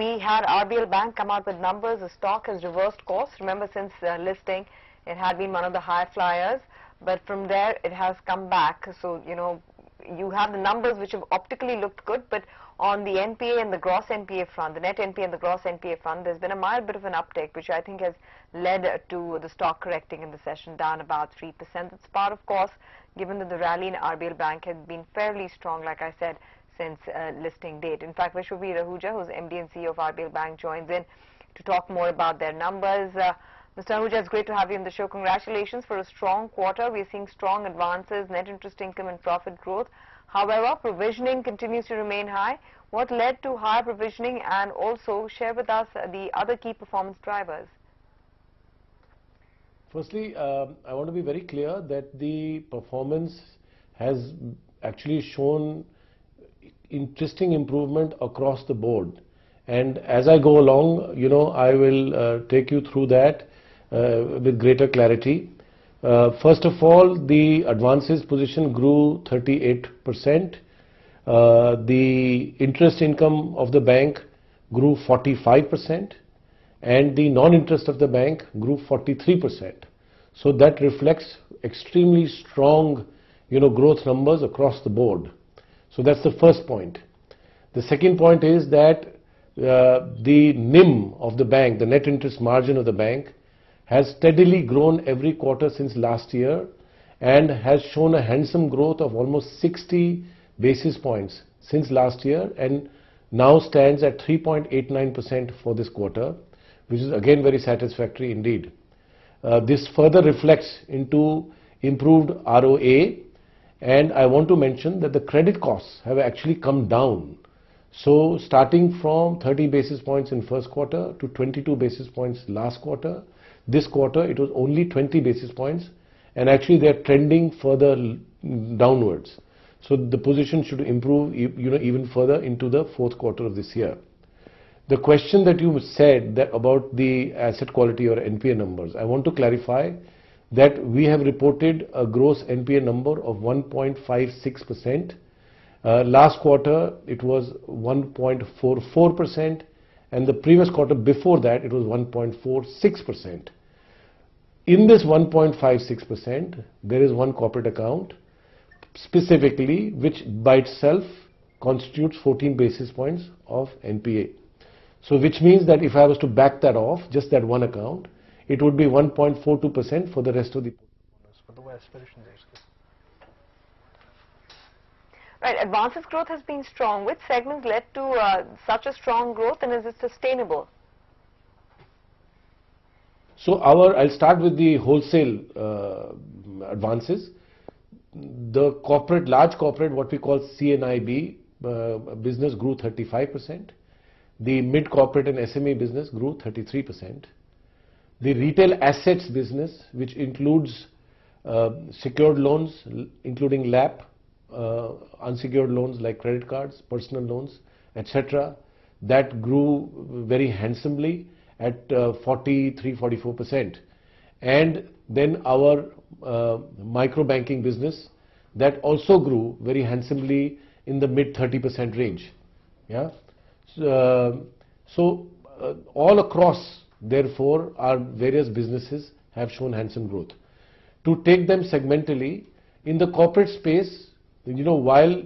we had RBL Bank come out with numbers. The stock has reversed course. Remember, since listing, it had been one of the high flyers, but from there it has come back. So, you know, you have the numbers which have optically looked good, but on the NPA and the gross NPA front, the net NPA and the gross NPA front, there's been a mild bit of an uptick, which I think has led to the stock correcting in the session down about 3%. It's part, of course, given that the rally in RBL Bank has been fairly strong, like I said, since listing date. In fact, Vishwavir Ahuja, who's MD and CEO of RBL Bank, joins in to talk more about their numbers. Mr. Ahuja, it's great to have you on the show. Congratulations for a strong quarter. We're seeing strong advances, net interest income and profit growth. However, provisioning continues to remain high. What led to higher provisioning, and also share with us the other key performance drivers? Firstly, I want to be very clear that the performance has actually shown interesting improvement across the board. And as I go along, you know, I will take you through that with greater clarity. First of all, the advances position grew 38%. The interest income of the bank grew 45%, and the non-interest of the bank grew 43%. So that reflects extremely strong, you know, growth numbers across the board. So that's the first point. The second point is that the NIM of the bank, the net interest margin of the bank, has steadily grown every quarter since last year and has shown a handsome growth of almost 60 basis points since last year, and now stands at 3.89% for this quarter, which is again very satisfactory indeed. This further reflects into improved ROA, and I want to mention that the credit costs have actually come down. So starting from 30 basis points in first quarter to 22 basis points last quarter, this quarter it was only 20 basis points, and actually they are trending further downwards. So the position should improve, you know, even further into the fourth quarter of this year. The question that you said that about the asset quality or NPA numbers, I want to clarify that we have reported a gross NPA number of 1.56%. Last quarter it was 1.44%, and the previous quarter before that it was 1.46%. In this 1.56%, there is one corporate account specifically, which by itself constitutes 14 basis points of NPA. So which means that if I was to back that off, just that one account, it would be 1.42% for the rest of the portfolio. Right, advances growth has been strong. Which segments led to such a strong growth, and is it sustainable? So I'll start with the wholesale advances. The corporate, large corporate, what we call CNIB business grew 35%. The mid corporate and SME business grew 33%. The retail assets business, which includes secured loans, including LAP, unsecured loans like credit cards, personal loans, etc., that grew very handsomely at 43-44%. And then our micro banking business, that also grew very handsomely in the mid 30% range. Yeah. So all across, therefore, our various businesses have shown handsome growth. To take them segmentally, in the corporate space, you know, while